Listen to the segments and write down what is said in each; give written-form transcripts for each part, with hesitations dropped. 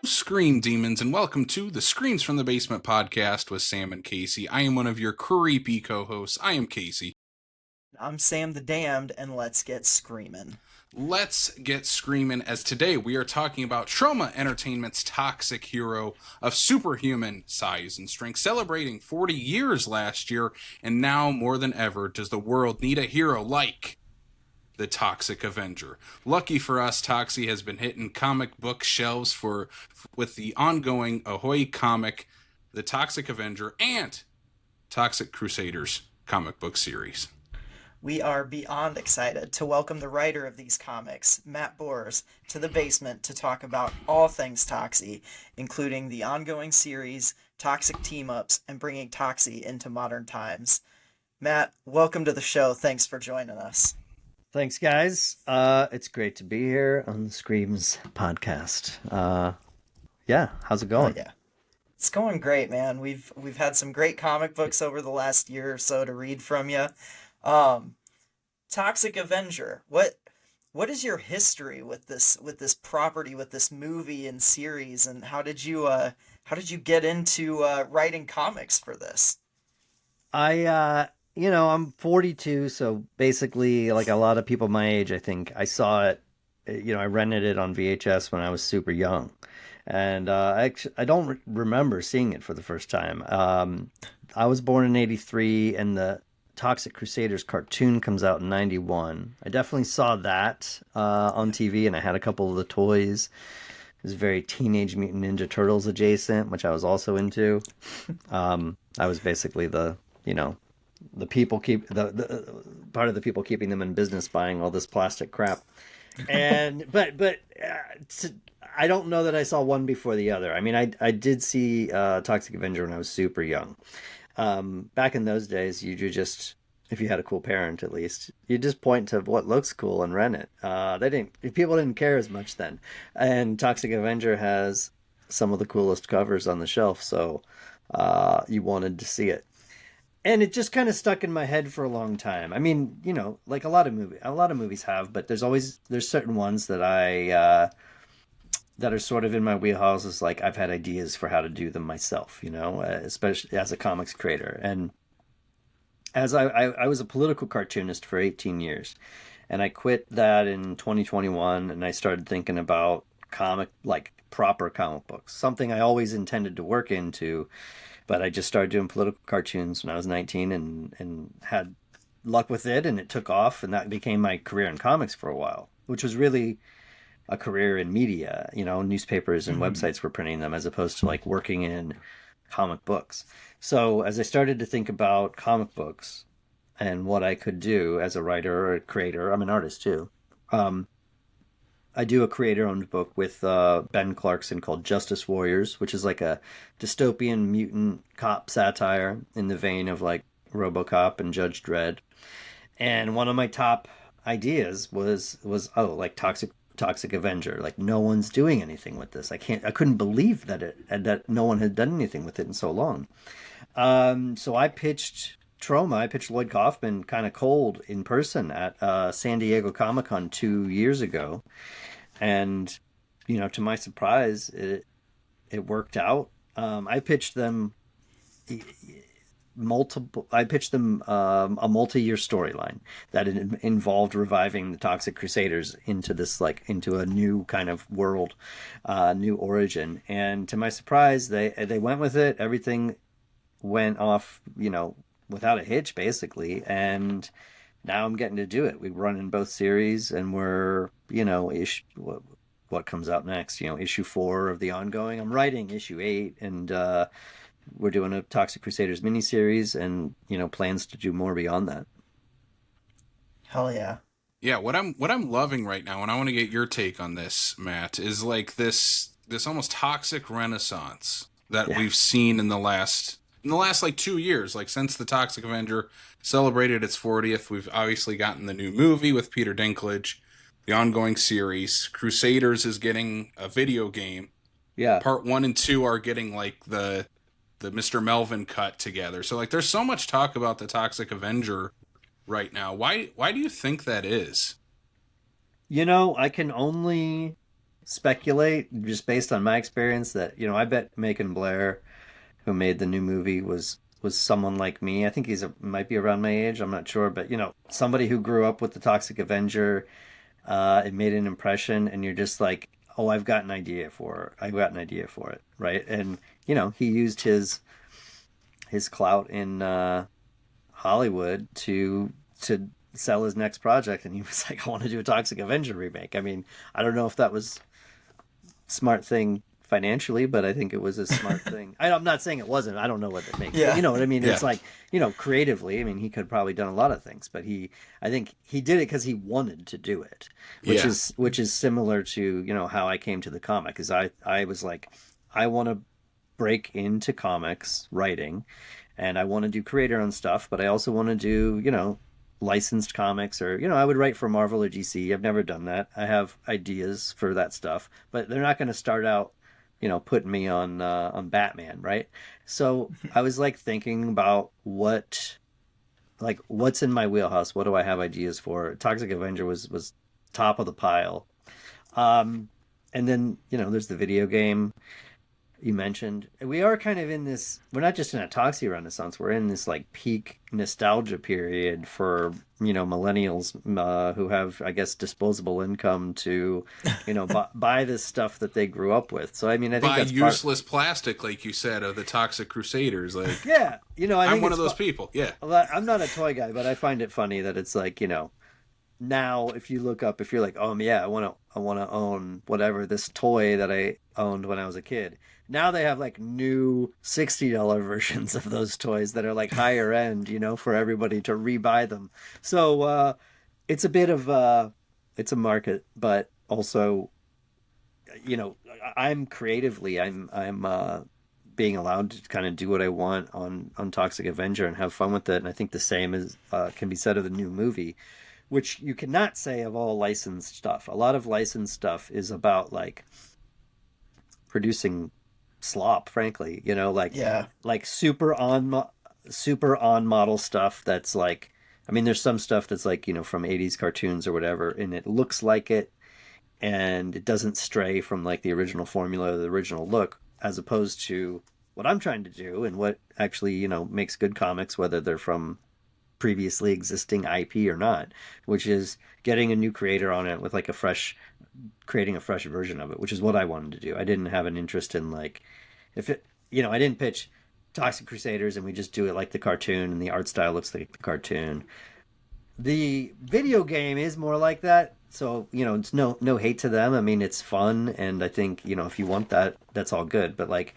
Scream Demons, and welcome to the Screams from the Basement podcast with Sam and Casey. I am one of your creepy co-hosts. I am Casey. I'm Sam the Damned, and let's get screaming. Let's get screaming, as today we are talking about Troma Entertainment's toxic hero of superhuman size and strength, celebrating 40 years last year, and now more than ever does the world need a hero like the Toxic Avenger. Lucky for us, Toxie has been hitting comic book shelves with the ongoing Ahoy comic, the Toxic Avenger, and Toxic Crusaders comic book series. We are beyond excited to welcome the writer of these comics, Matt Bors, to the basement to talk about all things Toxie, including the ongoing series, toxic team-ups, and bringing Toxie into modern times. Matt, welcome to the show. Thanks for joining us. Thanks, guys. It's great to be here on the Screams podcast. Yeah, how's it Oh going? yeah. It's going great, man. We've had some great comic books over the last year or so to read from you. Um, Toxic Avenger. What is your history with this property, with this movie and series, and how did you get into writing comics for this? I'm 42, so basically, like a lot of people my age, I think I saw it. I rented it on VHS when I was super young, and I don't remember seeing it for the first time. I was born in '83, and the Toxic Crusaders cartoon comes out in '91. I definitely saw that on TV, and I had a couple of the toys. It was very Teenage Mutant Ninja Turtles adjacent, which I was also into. I was basically the people the part of the people keeping them in business buying all this plastic crap. And I don't know that I saw one before the other. I mean, I did see Toxic Avenger when I was super young. Back in those days, you just, if you had a cool parent, at least, you just point to what looks cool and rent it. People didn't care as much then. And Toxic Avenger has some of the coolest covers on the shelf, so you wanted to see it. And it just kind of stuck in my head for a long time. I mean, like a lot of movies have, but there's certain ones that are sort of in my wheelhouse. Like I've had ideas for how to do them myself, especially as a comics creator. And as I was a political cartoonist for 18 years, and I quit that in 2021, and I started thinking about proper comic books, something I always intended to work into, but I just started doing political cartoons when I was 19 and had luck with it, and it took off, and that became my career in comics for a while, which was really a career in media. Newspapers and Mhm. websites were printing them as opposed to like working in comic books. So as I started to think about comic books and what I could do as a writer or a creator, I'm an artist too. Um, I do a creator-owned book with Ben Clarkson called Justice Warriors, which is like a dystopian mutant cop satire in the vein of like RoboCop and Judge Dredd. And one of my top ideas was like Toxic Avenger. Like no one's doing anything with this. I couldn't believe that no one had done anything with it in so long. So I pitched Lloyd Kaufman kind of cold in person at San Diego Comic Con 2 years ago, and to my surprise, it worked out. I pitched them a multi-year storyline that involved reviving the Toxic Crusaders into a new kind of world, new origin. And to my surprise, they went with it. Everything went off, without a hitch, basically. And now I'm getting to do it. We run in both series, and we're, what comes out next? Issue 4 of the ongoing. I'm writing issue 8, and we're doing a Toxic Crusaders miniseries, and plans to do more beyond that. Hell yeah. Yeah, what I'm loving right now, and I want to get your take on this, Matt, is like this almost toxic renaissance that Yeah. we've seen in the last like 2 years, like since the Toxic Avenger celebrated its 40th. We've obviously gotten the new movie with Peter Dinklage, the ongoing series. Crusaders is getting a video game. Yeah. Part 1 and 2 are getting like the Mr. Melvin cut together. So like there's so much talk about the Toxic Avenger right now. Why do you think that is? I can only speculate just based on my experience that, I bet Macon Blair, who made the new movie, was someone like me. I think might be around my age. I'm not sure, but somebody who grew up with the Toxic Avenger, it made an impression, and you're just like, oh, I've got an idea for it, right? And he used his clout in Hollywood to sell his next project, and he was like, I want to do a Toxic Avenger remake. I mean, I don't know if that was smart thing financially, but I think it was a smart thing. I'm not saying it wasn't. I don't know what it makes. Yeah. But you know what I mean? Yeah. It's like, creatively, I mean, he could have probably done a lot of things, but I think he did it because he wanted to do it, which is similar to, how I came to the comic. Is I was like, I want to break into comics writing, and I want to do creator-owned stuff, but I also want to do, licensed comics, or I would write for Marvel or DC. I've never done that. I have ideas for that stuff, but they're not going to start out putting me on Batman, right? So I was like thinking about what's in my wheelhouse. What do I have ideas for? Toxic Avenger was top of the pile. And then there's the video game you mentioned. We are kind of in this, we're not just in a Toxie renaissance, we're in this like peak nostalgia period for millennials who have, I guess, disposable income to buy this stuff that they grew up with. So I mean, I think buy that's useless plastic, like you said, of the Toxic Crusaders. Like, yeah, I'm one of those people. Yeah, I'm not a toy guy, but I find it funny that it's like, now if you look up, if you're like, oh yeah, I want to own whatever, this toy that I owned when I was a kid. Now they have like new $60 versions of those toys that are like higher end, for everybody to rebuy them. So it's a bit of it's a market, but also, I'm creatively, I'm being allowed to kind of do what I want on Toxic Avenger and have fun with it. And I think the same is can be said of the new movie, which you cannot say of all licensed stuff. A lot of licensed stuff is about like producing slop, frankly, like super on model stuff that's like, I mean, there's some stuff that's like, from 80s cartoons or whatever, and it looks like it, and it doesn't stray from like the original formula or the original look, as opposed to what I'm trying to do and what actually, makes good comics, whether they're from previously existing IP or not, which is getting a new creator on it with like creating a fresh version of it, which is what I wanted to do. I didn't have an interest in like, if it, I didn't pitch Toxic Crusaders and we just do it like the cartoon and the art style looks like the cartoon. The video game is more like that. So, it's no hate to them. I mean, it's fun. And I think, if you want that, that's all good. But like,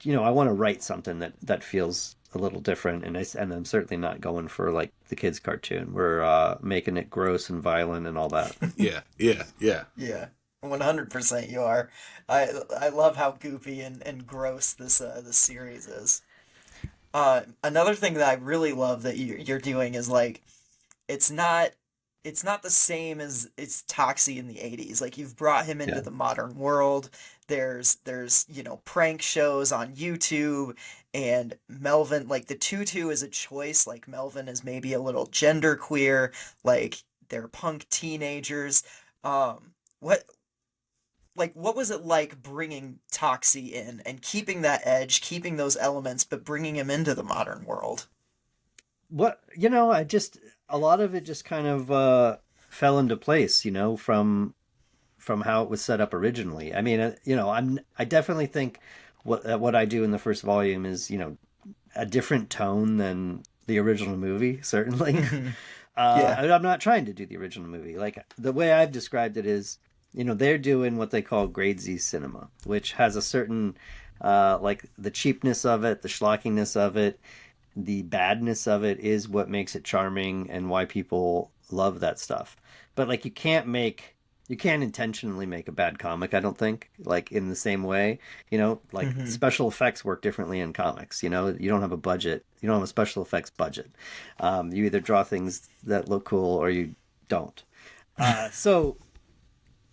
I want to write something that feels a little different. And I'm certainly not going for like the kids cartoon. We're making it gross and violent and all that. yeah. Yeah, 100% you are. I love how goopy and gross this series is. Another thing that I really love that you're doing is like, it's not the same as it's Toxie in the 80s. Like, you've brought him into the modern world. There's prank shows on YouTube, and Melvin, like, the tutu is a choice. Like, Melvin is maybe a little genderqueer, like they're punk teenagers. What was it like bringing Toxie in and keeping that edge, keeping those elements, but bringing him into the modern world? What, a lot of it just kind of fell into place, from how it was set up originally. I mean, I definitely think what I do in the first volume is, a different tone than the original movie, certainly. I'm not trying to do the original movie. Like, the way I've described it is, they're doing what they call grade Z cinema, which has a certain, like, the cheapness of it, the schlockiness of it, the badness of it is what makes it charming and why people love that stuff. But like, you can't intentionally make a bad comic, I don't think, like in the same way, like special effects work differently in comics. You don't have a budget. You don't have a special effects budget. You either draw things that look cool or you don't.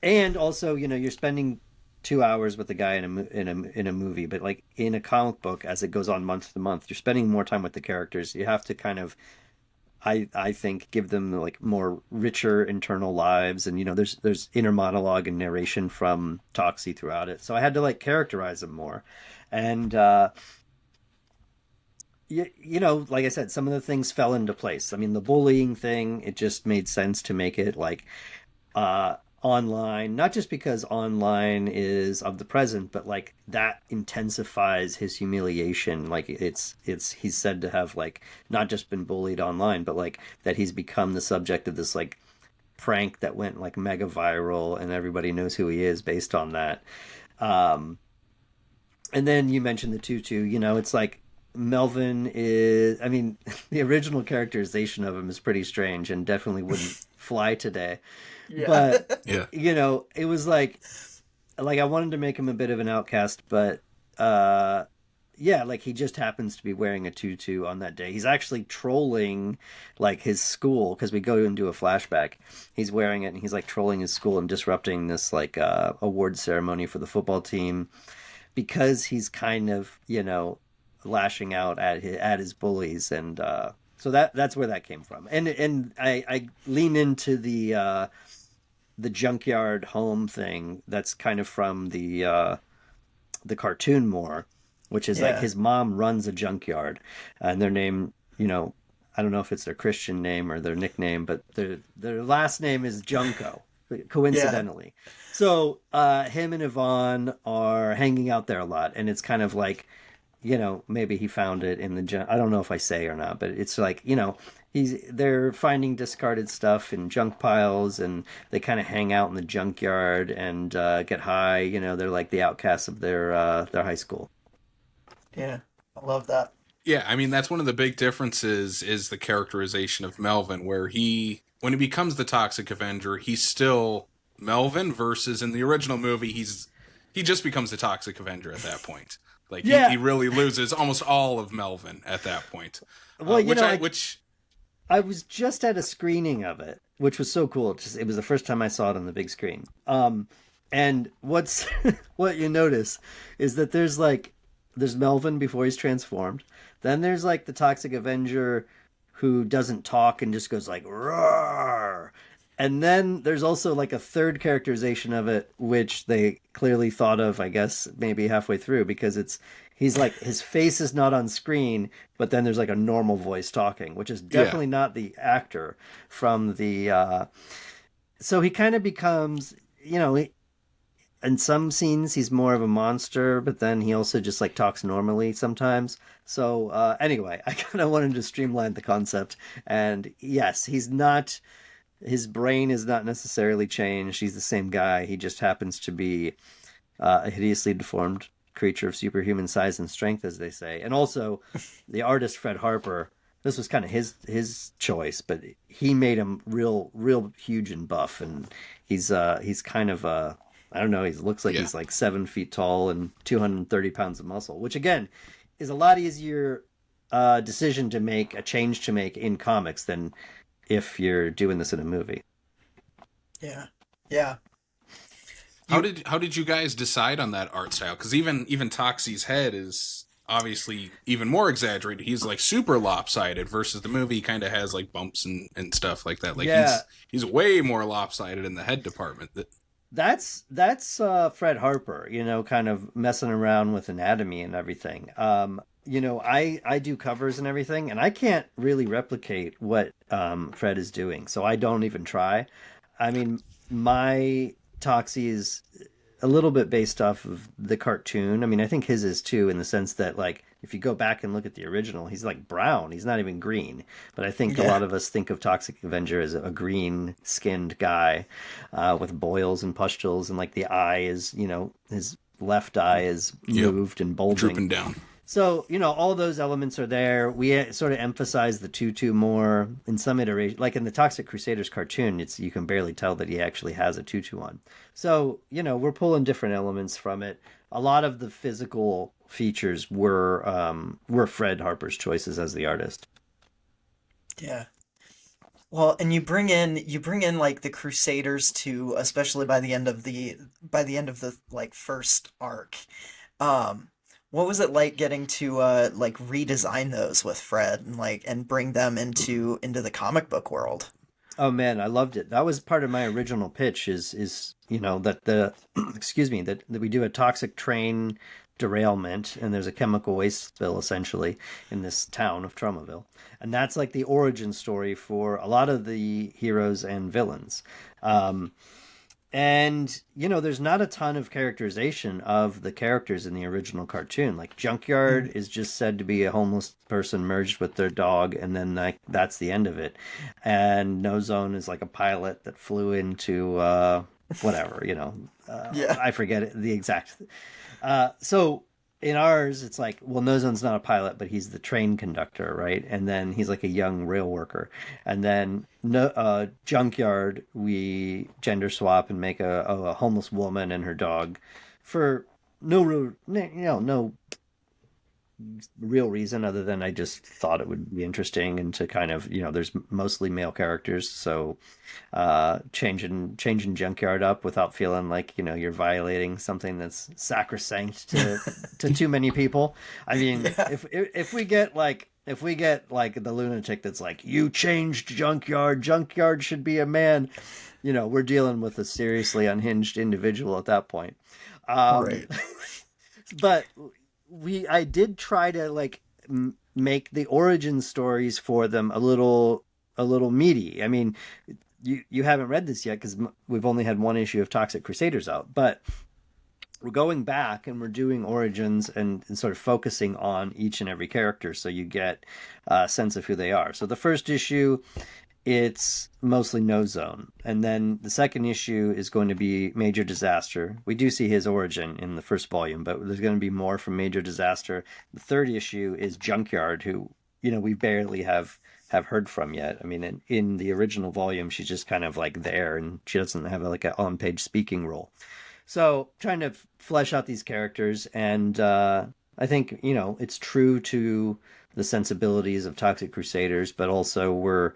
And also, you're spending 2 hours with the guy in a movie, but like in a comic book, as it goes on month to month, you're spending more time with the characters. You have to kind of I think give them like more richer internal lives, and there's inner monologue and narration from Toxie throughout it. So I had to like characterize them more, and like I said, some of the things fell into place. I mean, the bullying thing, it just made sense to make it like online, not just because online is of the present, but like that intensifies his humiliation. Like he's said to have like not just been bullied online, but like that he's become the subject of this like prank that went like mega viral, and everybody knows who he is based on that. Um, and then you mentioned the tutu. It's like Melvin is. I mean, the original characterization of him is pretty strange and definitely wouldn't fly today. Yeah. But Yeah. it was like I wanted to make him a bit of an outcast, but uh, yeah, like he just happens to be wearing a tutu on that day. He's actually trolling like his school because we go into a flashback. He's wearing it and he's like trolling his school and disrupting this like award ceremony for the football team because he's kind of lashing out at his bullies, and so that's where that came from. And I lean into the junkyard home thing. That's kind of from the cartoon more, which is like Yeah. his mom runs a junkyard, and their name, I don't know if it's their Christian name or their nickname, but their last name is Junko, Yeah. coincidentally. So him and Yvonne are hanging out there a lot, and it's kind of like, maybe he found it in the I don't know if I say or not, but it's like, they're finding discarded stuff in junk piles, and they kind of hang out in the junkyard and get high. They're like the outcasts of their high school. Yeah. I love that. Yeah, I mean that's one of the big differences is the characterization of Melvin, where when he becomes the Toxic Avenger, he's still Melvin versus in the original movie he just becomes the Toxic Avenger at that point. Like he Yeah. really loses almost all of Melvin at that point. Well, Which I was just at a screening of it, which was so cool. It was the first time I saw it on the big screen. And what's what you notice is that there's Melvin before he's transformed. Then there's like the Toxic Avenger who doesn't talk and just goes like roar. And then there's also like a third characterization of it, which they clearly thought of, I guess, maybe halfway through, because he's like his face is not on screen, but then there's like a normal voice talking, which is definitely not the actor from the. So he kind of becomes, in some scenes he's more of a monster, but then he also just like talks normally sometimes. So anyway, I kind of wanted to streamline the concept, and yes, he's not. His brain is not necessarily changed. He's the same guy. He just happens to be a hideously deformed creature of superhuman size and strength, as they say. And also, the artist Fred Harper. This was kind of his choice, but he made him real huge and buff, and he's kind of I don't know. He looks like he's like 7 feet tall and 230 pounds of muscle, which again is a lot easier decision to make, a change to make in comics than if you're doing this in a movie. Yeah. Yeah. how did you guys decide on that art style? Because even Toxie's head is obviously even more exaggerated. He's like super lopsided versus the movie kind of has like bumps and stuff like that. Like he's way more lopsided in the head department. That's Fred Harper, kind of messing around with anatomy and everything. I do covers and everything, and I can't really replicate what Fred is doing, so I don't even try. I mean, my Toxie is a little bit based off of the cartoon. I mean, I think his is too, in the sense that, like, if you go back and look at the original, he's like brown. He's not even green. But I think a lot of us think of Toxic Avenger as a green-skinned guy with boils and pustules, and like the eye is, his left eye is moved and bulging, drooping down. So, all those elements are there. We sort of emphasize the tutu more in some iteration. Like in the Toxic Crusaders cartoon, you can barely tell that he actually has a tutu on. So, we're pulling different elements from it. A lot of the physical features were Fred Harper's choices as the artist. Yeah. Well, and you bring in like the Crusaders too, especially by the end of the like first arc. Um What was it like getting to like redesign those with Fred and bring them into the comic book world? Oh man, I loved it. That was part of my original pitch is that the excuse me, that we do a toxic train derailment and there's a chemical waste spill essentially in this town of Tromaville. And that's like the origin story for a lot of the heroes and villains. Um, and there's not a ton of characterization of the characters in the original cartoon. Like Junkyard Mm. is just said to be a homeless person merged with their dog, and then like that's the end of it. And No Zone is like a pilot that flew into whatever, Yeah. I forget it, the exact. So in ours, it's like, well, No Zone's not a pilot, but he's the train conductor, right? And then he's like a young rail worker. And then no, Junkyard, we gender swap and make a homeless woman and her dog for no real reason other than I just thought it would be interesting and to kind of, there's mostly male characters, so changing Junkyard up without feeling like you're violating something that's sacrosanct to too many people. I mean, Yeah. if we get like the lunatic that's like, you changed Junkyard should be a man, we're dealing with a seriously unhinged individual at that point. um Right. but I did try to like make the origin stories for them a little meaty. I mean, you haven't read this yet because we've only had one issue of Toxic Crusaders out, but we're going back and we're doing origins and sort of focusing on each and every character so you get a sense of who they are. So the first issue, it's mostly No Zone. And then the second issue is going to be Major Disaster. We do see his origin in the first volume, but there's going to be more from Major Disaster. The third issue is Junkyard, who, we barely have heard from yet. I mean, in the original volume, she's just kind of like there and she doesn't have like an on-page speaking role. So trying to flesh out these characters, and I think, it's true to the sensibilities of Toxic Crusaders, but also we're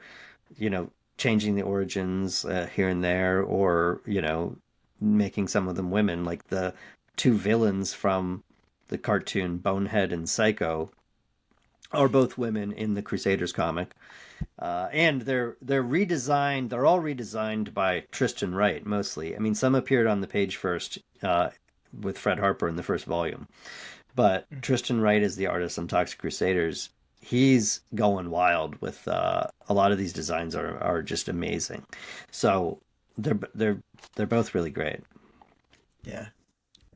changing the origins here and there, or making some of them women, like the two villains from the cartoon Bonehead and Psycho are both women in the Crusaders comic. And they're redesigned. They're all redesigned by Tristan Wright mostly. I mean, some appeared on the page first with Fred Harper in the first volume, but Tristan Wright is the artist on Toxic Crusaders. He's going wild with a lot of these designs are just amazing. So they're both really great. Yeah.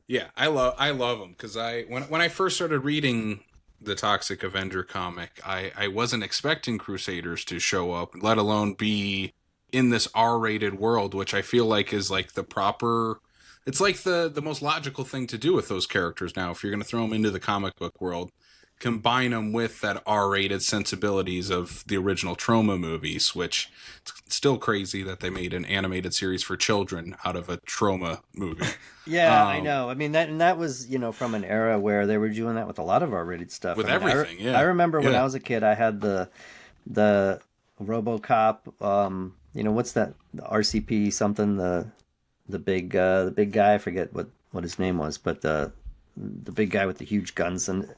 Yeah, I love them because when I first started reading the Toxic Avenger comic, I wasn't expecting Crusaders to show up, let alone be in this R-rated world, which I feel like is like the proper. It's like the most logical thing to do with those characters now. If you're going to throw them into the comic book world, combine them with that R-rated sensibilities of the original Troma movies, which it's still crazy that they made an animated series for children out of a Troma movie. Yeah, I know. I mean, that was, from an era where they were doing that with a lot of R-rated stuff. With I mean, everything, yeah. I remember when Yeah. I was a kid, I had the RoboCop, what's that? The RCP something, the big guy, I forget what his name was, but the big guy with the huge guns and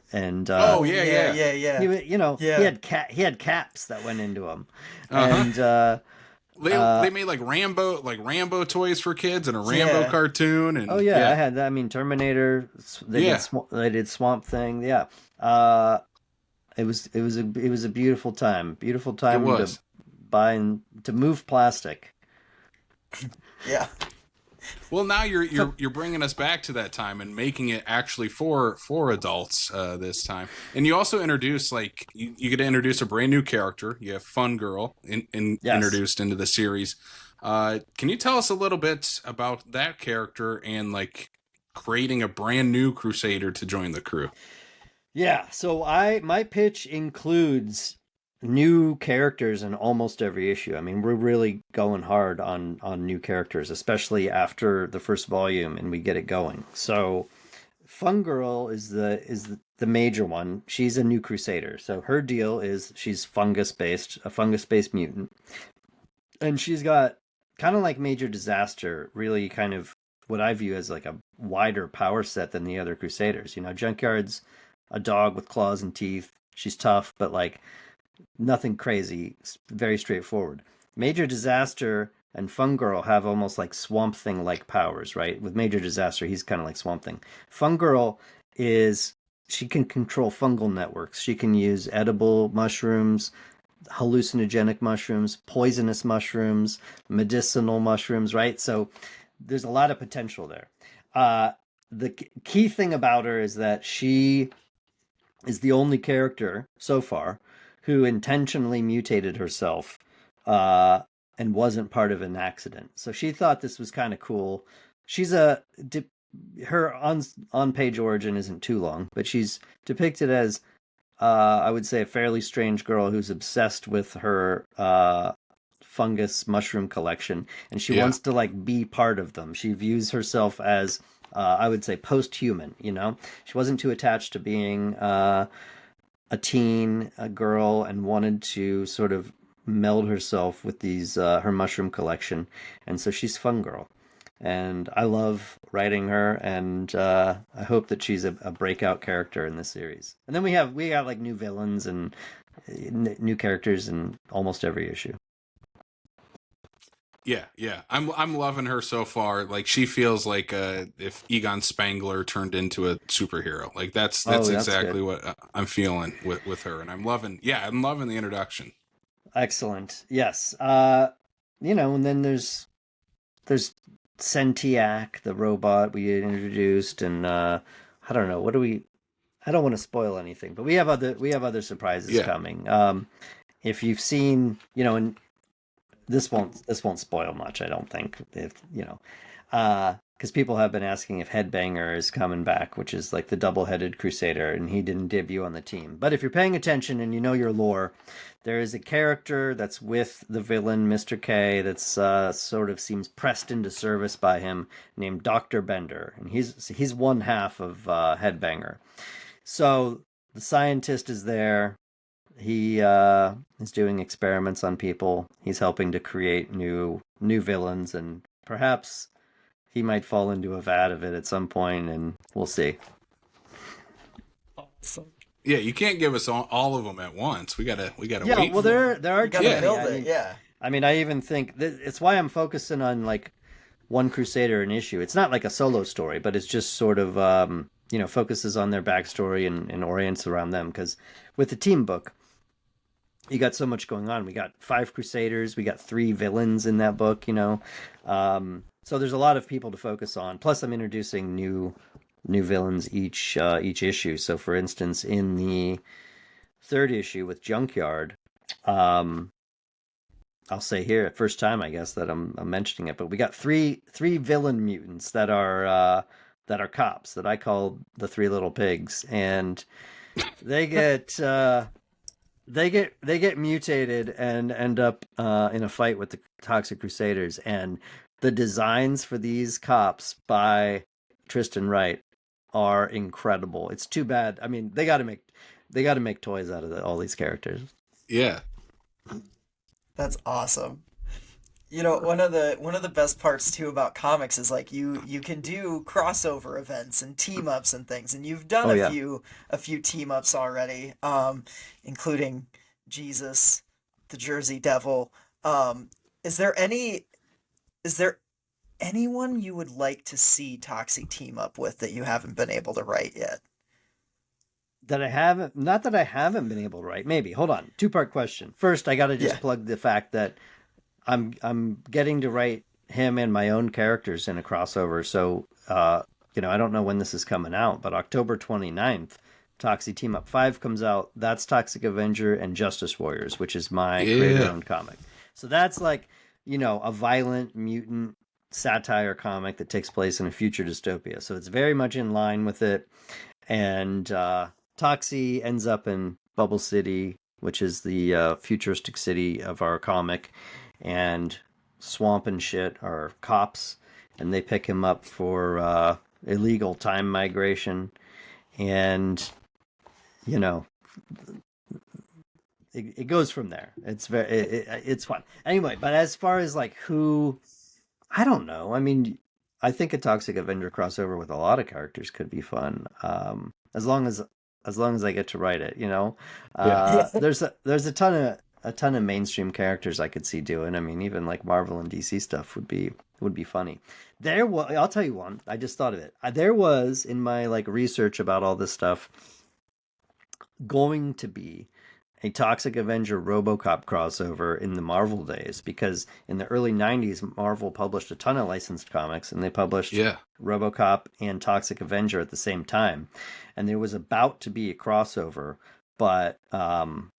Oh yeah. Yeah. he had caps that went into him. Uh-huh. And They made like Rambo toys for kids and a Rambo Yeah. cartoon. And oh yeah, I had that. I mean, Terminator. Yeah. They did Swamp Thing. Yeah. It was a beautiful time. Beautiful time It was. to buy and to move plastic. Yeah. Well, now you're bringing us back to that time and making it actually for adults this time. And you also introduce you get to introduce a brand new character. You have Fun Girl Yes. introduced into the series. Can you tell us a little bit about that character and like creating a brand new Crusader to join the crew? Yeah. So my pitch includes new characters in almost every issue. I mean, we're really going hard on new characters, especially after the first volume and we get it going. So Fun Girl is the major one. She's a new Crusader. So her deal is she's a fungus-based mutant. And she's got kind of like Major Disaster, really kind of what I view as like a wider power set than the other Crusaders. You know, Junkyard's a dog with claws and teeth. She's tough, but like nothing crazy, very straightforward. Major Disaster and Fun Girl have almost like Swamp Thing like powers, right? With Major Disaster, he's kind of like Swamp Thing. Fun Girl is she can control fungal networks. She can use edible mushrooms, hallucinogenic mushrooms, poisonous mushrooms, medicinal mushrooms, right? So there's a lot of potential there. The key thing about her is that she is the only character so far who intentionally mutated herself and wasn't part of an accident. So she thought this was kind of cool. She's her on page origin isn't too long, but she's depicted as I would say a fairly strange girl who's obsessed with her fungus mushroom collection, and she wants to like be part of them. She views herself as I would say post-human. You know, she wasn't too attached to being a teen, a girl, and wanted to sort of meld herself with these her mushroom collection, and so she's Fun Girl. And I love writing her, and I hope that she's a breakout character in this series. And then we got like new villains and new characters in almost every issue. Yeah. I'm loving her so far. Like she feels like if Egon Spangler turned into a superhero. Like that's exactly good. what I'm feeling with her, and I'm loving the introduction. Excellent. Yes. You know, and then there's Sentiac, the robot we introduced, and I don't know, I don't want to spoil anything, but we have other surprises coming. If you've seen, you know, and this won't spoil much, I don't think. If you know, because people have been asking if Headbanger is coming back, which is like the double-headed Crusader, and he didn't debut on the team. But if you're paying attention and you know your lore, there is a character that's with the villain Mr. K that's sort of seems pressed into service by him, named Dr. Bender, and he's one half of Headbanger. So the scientist is there. He is doing experiments on people. He's helping to create new villains, and perhaps he might fall into a vat of it at some point, and we'll see. Awesome. Yeah, you can't give us all of them at once. We gotta wait. Well, there are too many. Build it. Yeah. I mean, I even think it's why I'm focusing on like one Crusader an issue. It's not like a solo story, but it's just sort of you know, focuses on their backstory and orients around them. Because with the team book, you got so much going on. We got 5 Crusaders, we got 3 villains in that book, you know. So there's a lot of people to focus on. Plus, I'm introducing new villains each issue. So, for instance, in the 3rd issue with Junkyard, I'll say here, first time I guess that I'm mentioning it, but we got three villain mutants that are cops that I call the 3 little pigs, and they get. They get mutated and end up in a fight with the Toxic Crusaders, and the designs for these cops by Tristan Wright are incredible. It's too bad. I mean, they got to make toys out of all these characters. Yeah, That's awesome. You know, one of the best parts too about comics is like you can do crossover events and team ups and things, and you've done a few team ups already, including Jesus, the Jersey Devil. Is there anyone you would like to see Toxie team up with that you haven't been able to write yet? Not that I haven't been able to write. Maybe. Hold on. 2-part question. First, I got to just plug the fact that I'm getting to write him and my own characters in a crossover. So, you know, I don't know when this is coming out, but October 29th, Toxie Team Up 5 comes out. That's Toxic Avenger and Justice Warriors, which is my creator-owned comic. So that's like, you know, a violent mutant satire comic that takes place in a future dystopia. So it's very much in line with it. And Toxie ends up in Bubble City, which is the futuristic city of our comic. And Swamp and shit are cops, and they pick him up for illegal time migration. And, you know, it goes from there. It's it's fun. Anyway, but as far as like who, I don't know. I mean, I think a Toxic Avenger crossover with a lot of characters could be fun. As long as I get to write it, you know. Yeah. There's a ton of mainstream characters I could see doing. I mean, even like Marvel and DC stuff would be funny. I'll tell you one. I just thought of it. There was in my like research about all this stuff going to be a Toxic Avenger RoboCop crossover in the Marvel days because in the early 90s Marvel published a ton of licensed comics and they published Yeah. RoboCop and Toxic Avenger at the same time. And there was about to be a crossover, but the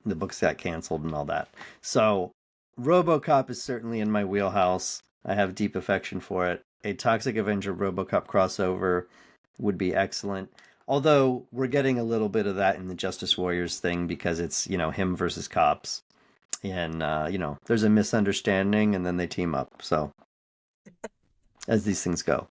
books got canceled and all that. So RoboCop is certainly in my wheelhouse. I have deep affection for it. A Toxic Avenger RoboCop crossover would be excellent. Although we're getting a little bit of that in the Justice Warriors thing because it's, him versus cops. And, there's a misunderstanding and then they team up. So, as these things go.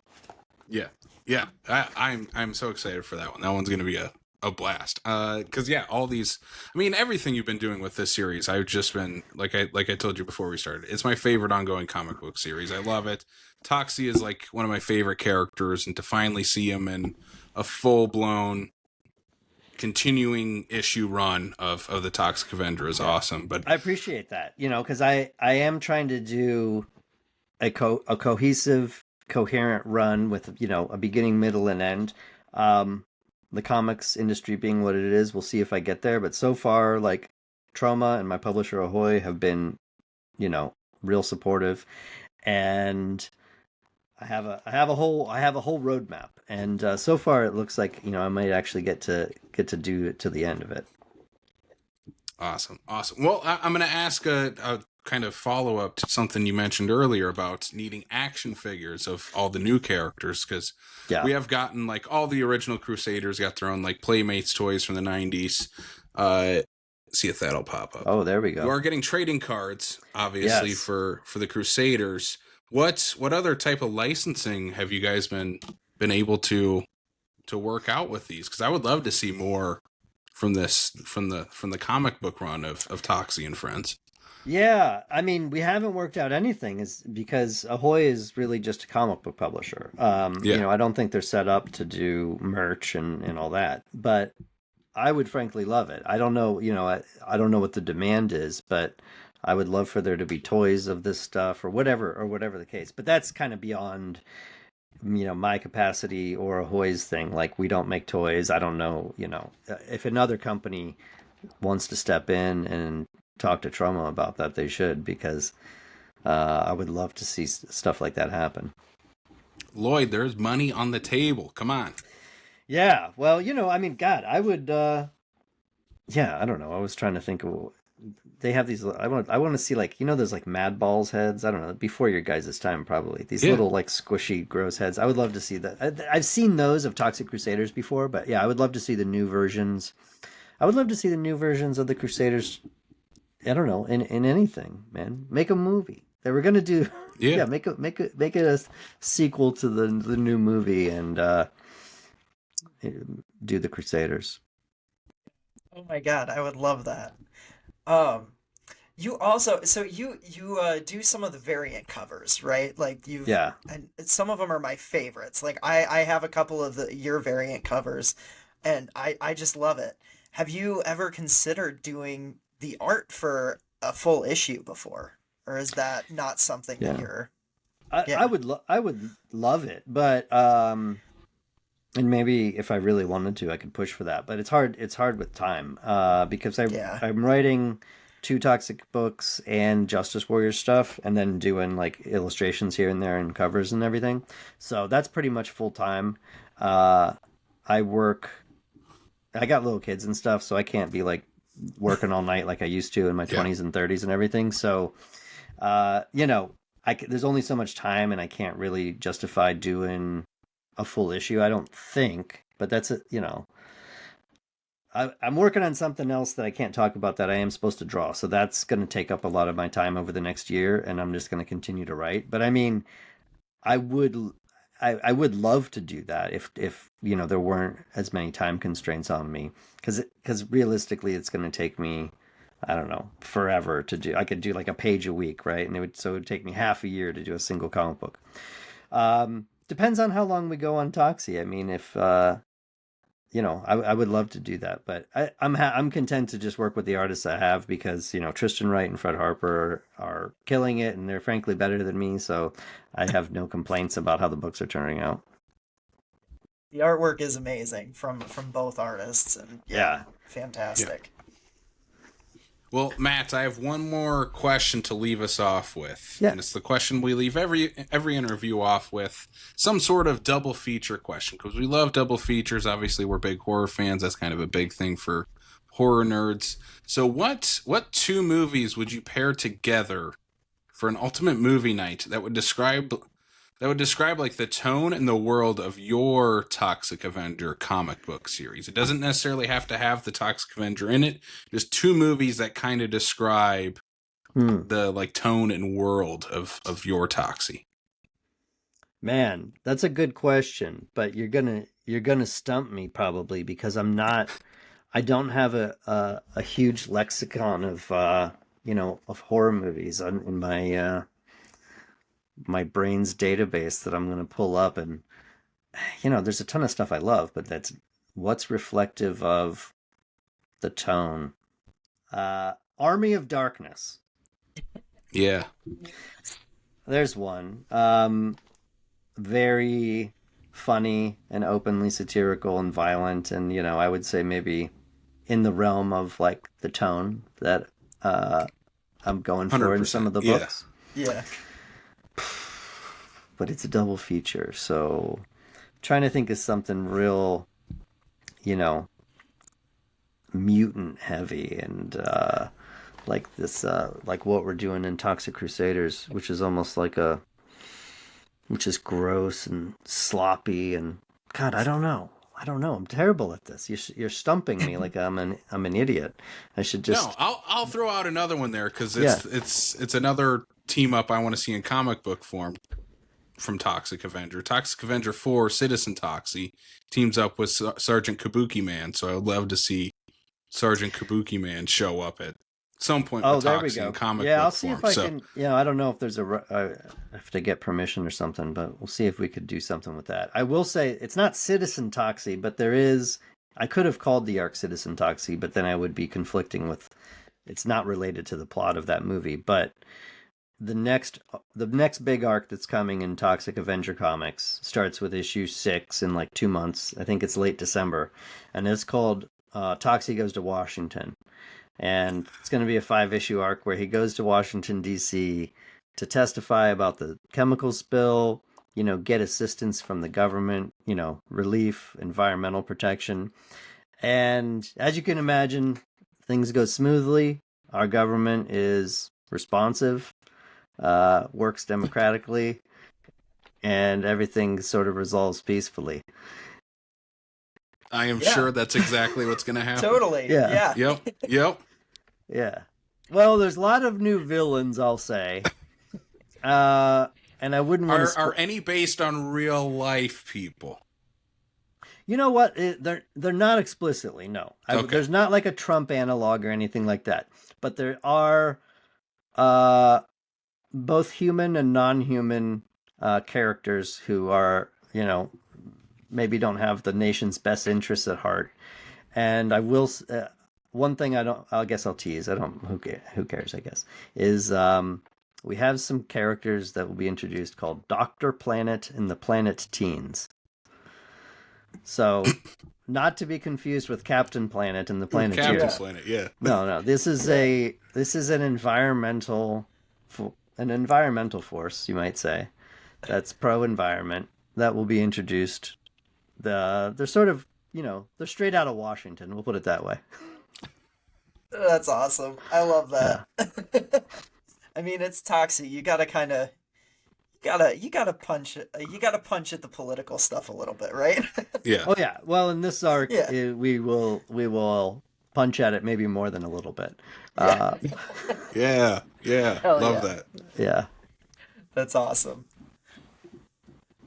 Yeah. Yeah. I'm so excited for that one. That one's going to be a blast. Cause yeah, all these, I mean, everything you've been doing with this series, I've just been, like I told you before we started, it's my favorite ongoing comic book series. I love it. Toxie is like one of my favorite characters, and to finally see him in a full-blown continuing issue run of the Toxic Avenger is awesome. But I appreciate that, because I am trying to do a cohesive, coherent run with, a beginning, middle, and end. The comics industry being what it is, we'll see if I get there. But so far, like Troma and my publisher Ahoy have been, real supportive, and I have a whole roadmap, and so far it looks like I might actually get to do it to the end of it. Awesome. Well, I'm going to ask a kind of follow up to something you mentioned earlier about needing action figures of all the new characters, because we have gotten like all the original Crusaders got their own like Playmates toys from the 90s. See if that'll pop up. Oh, there we go. You are getting trading cards, obviously, for the Crusaders. What other type of licensing have you guys been able to work out with these? Because I would love to see more from the comic book run of Toxie and Friends. Yeah, I mean, we haven't worked out anything is because Ahoy is really just a comic book publisher. I don't think they're set up to do merch and all that, but I would frankly love it. I don't know, I don't know what the demand is, but I would love for there to be toys of this stuff or whatever the case. But that's kind of beyond, my capacity or Ahoy's thing. Like, we don't make toys. I don't know, if another company wants to step in and talk to Troma about that, they should, because I would love to see stuff like that happen. Lloyd, there's money on the table. Come on. Yeah, well, I mean, God, I would, I don't know. I was trying to think of, they have these, I want to see like, those like Mad Balls heads. I don't know, before your guys' time, probably. These little like squishy, gross heads. I would love to see that. I've seen those of Toxic Crusaders before, but yeah, I would love to see the new versions. I would love to see the new versions of the Crusaders. I don't know, in anything, man. Make a movie. They were gonna do, make it a sequel to the new movie and do the Crusaders. Oh my God, I would love that. You also, so you do some of the variant covers, right? Like and some of them are my favorites. Like I have a couple of your variant covers, and I just love it. Have you ever considered doing the art for a full issue before, or is that not something that you're? I would love it, but and maybe if I really wanted to, I could push for that. But it's hard. It's hard with time because I'm writing 2 Toxic books and Justice Warrior stuff, and then doing like illustrations here and there and covers and everything. So that's pretty much full time. I work. I got little kids and stuff, so I can't be like working all night like I used to in my 20s and 30s and everything. So, there's only so much time, and I can't really justify doing a full issue, I don't think. But that's it, I'm working on something else that I can't talk about that I am supposed to draw. So that's going to take up a lot of my time over the next year, and I'm just going to continue to write. But I mean, I would love to do that if there weren't as many time constraints on me, because realistically it's going to take me I don't know, forever to do. I could do like a page a week, right? And it would take me half a year to do a single comic book. Depends on how long we go on Toxie. I mean, if I would love to do that, but I'm content to just work with the artists I have because Tristan Wright and Fred Harper are killing it, and they're frankly better than me. So I have no complaints about how the books are turning out. The artwork is amazing from both artists, and Yeah. fantastic. Well, Matt, I have one more question to leave us off with. Yeah. And it's the question we leave every interview off with. Some sort of double feature question. Because we love double features. Obviously, we're big horror fans. That's kind of a big thing for horror nerds. So what two movies would you pair together for an ultimate movie night that would describe like the tone and the world of your Toxic Avenger comic book series? It doesn't necessarily have to have the Toxic Avenger in it. Just two movies that kind of describe the like tone and world of your Toxie. Man, that's a good question, but you're gonna stump me probably because I don't have a huge lexicon of of horror movies in my brain's database that I'm going to pull up, and there's a ton of stuff I love, but that's what's reflective of the tone. Army of Darkness. Yeah. There's one. Very funny and openly satirical and violent, and I would say maybe in the realm of like the tone that I'm going for in some of the books. Yeah. But it's a double feature, so trying to think of something real, mutant heavy and like this, like what we're doing in Toxic Crusaders, which is almost like which is gross and sloppy and God, I don't know. I'm terrible at this. You're stumping me like I'm an idiot. I should just. No, I'll throw out another one there because it's another team up I want to see in comic book form from Toxic Avenger. Toxic Avenger 4, Citizen Toxie, teams up with Sergeant Kabuki Man, so I would love to see Sergeant Kabuki Man show up at some point with Toxie in comic book I'll see form. if I can. I don't know if there's I have to get permission or something, but we'll see if we could do something with that. I will say it's not Citizen Toxie, but there is. I could have called the arc Citizen Toxie, but then I would be conflicting with. It's not related to the plot of that movie, but the next big arc that's coming in Toxic Avenger comics starts with issue 6 in like 2 months. I think it's late December, and it's called Toxie Goes to Washington. And it's going to be a 5-issue arc where he goes to Washington, D.C. to testify about the chemical spill, get assistance from the government, relief, environmental protection. And as you can imagine, things go smoothly. Our government is responsive, works democratically, and everything sort of resolves peacefully. I am sure that's exactly what's going to happen. Totally. Yeah. Yep. Yeah. Well, there's a lot of new villains, I'll say. And I wouldn't want to... Are any based on real life people? You know what? They're not explicitly, no. Okay. There's not like a Trump analog or anything like that. But there are both human and non-human characters who are, maybe don't have the nation's best interests at heart. And I will... one thing I guess I'll tease. Who cares, I guess, is we have some characters that will be introduced called Dr. Planet and the Planet Teens. So, not to be confused with Captain Planet and the Planeteers. Captain Planet, yeah. No. This is an environmental force, you might say, that's pro-environment that will be introduced. They're sort of, they're straight out of Washington. We'll put it that way. That's awesome. I love that. Yeah. I mean, it's Toxie. You gotta kind of, you gotta punch it. You gotta punch at the political stuff a little bit, right? Yeah. Oh yeah. Well, in this arc, we will punch at it maybe more than a little bit. Yeah. Love that. Yeah. That's awesome.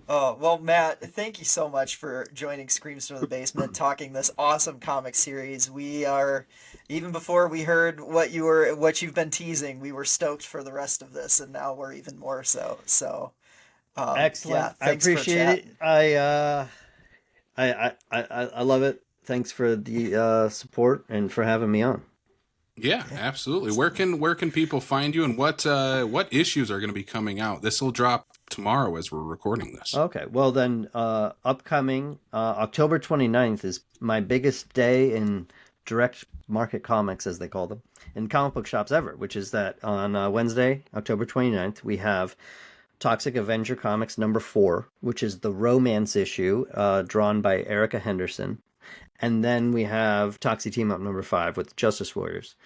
Oh, well, Matt, thank you so much for joining Screams from the Basement, talking this awesome comic series. We are, even before we heard what you've been teasing, we were stoked for the rest of this, and now we're even more so. So, Excellent. yeah, I thanks for appreciate it. chatting. I love it. Thanks for the support and for having me on. Yeah, Yeah, absolutely. absolutely. Where can people find you, and what issues are going to be coming out? This will drop tomorrow as we're recording this. Okay, well then, upcoming October 29th is my biggest day in direct market comics, as they call them, in comic book shops ever, which is that on Wednesday, October 29th, we have Toxic Avenger Comics #4, which is the romance issue drawn by Erica Henderson. And then we have Toxie Team Up #5 with Justice Warriors.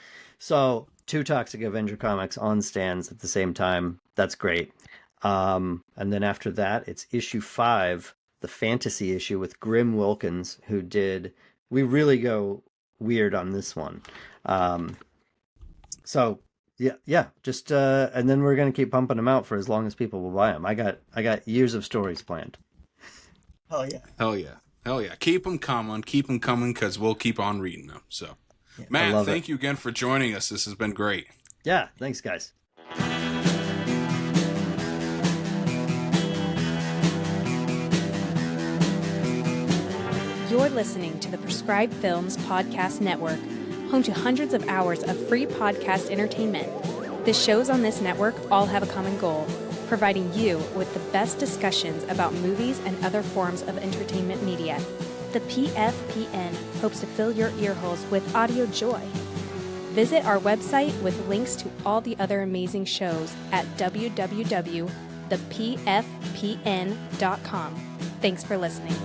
So, two Toxic Avenger comics on stands at the same time. That's great. And then after that, it's issue 5, the fantasy issue with Grim Wilkins, who did. We really go weird on this one. So yeah, just and then we're gonna keep pumping them out for as long as people will buy them. I got years of stories planned. Oh, yeah. Hell yeah, hell yeah! Keep them coming, because we'll keep on reading them. So, Yeah, I Matt, love it. thank you again for joining us. This has been great. Yeah, thanks guys. You're listening to the Prescribed Films Podcast Network, home to hundreds of hours of free podcast entertainment. The shows on this network all have a common goal: providing you with the best discussions about movies and other forms of entertainment media. The PFPN hopes to fill your earholes with audio joy. Visit our website with links to all the other amazing shows at www.thepfpn.com. Thanks for listening.